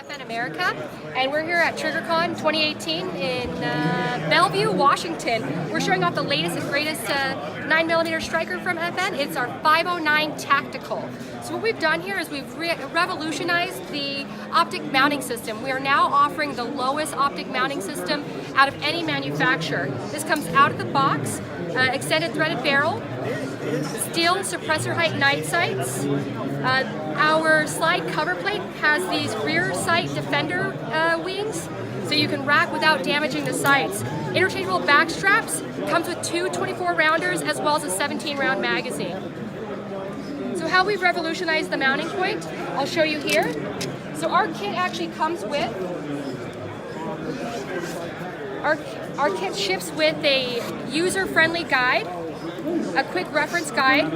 FN America, and we're here at Triggercon 2018 in Bellevue, Washington. We're showing off the latest and greatest 9mm striker from FN. It's our 509 Tactical. So what we've done here is we've revolutionized the optic mounting system. We are now offering the lowest optic mounting system out of any manufacturer. This comes out of the box, extended threaded barrel, steel suppressor height night sights. Our slide cover plate has these rear sight defender wings, so you can rack without damaging the sights. Interchangeable back straps, comes with two 24 rounders as well as a 17 round magazine. So how we've revolutionized the mounting point, I'll show you here. So our kit actually comes with, our kit ships with a user-friendly guide, a quick reference guide,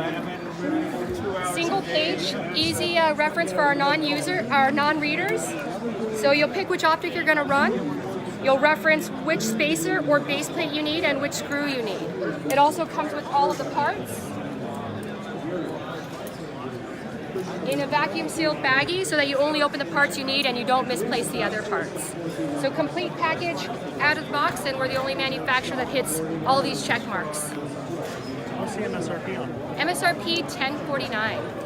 single page, easy reference for our non-readers. So you'll pick which optic you're going to run. You'll reference which spacer or base plate you need and which screw you need. It also comes with all of the parts in a vacuum sealed baggie so that you only open the parts you need and you don't misplace the other parts. So complete package out of the box, and we're the only manufacturer that hits all these check marks. What's the MSRP on? MSRP $1049.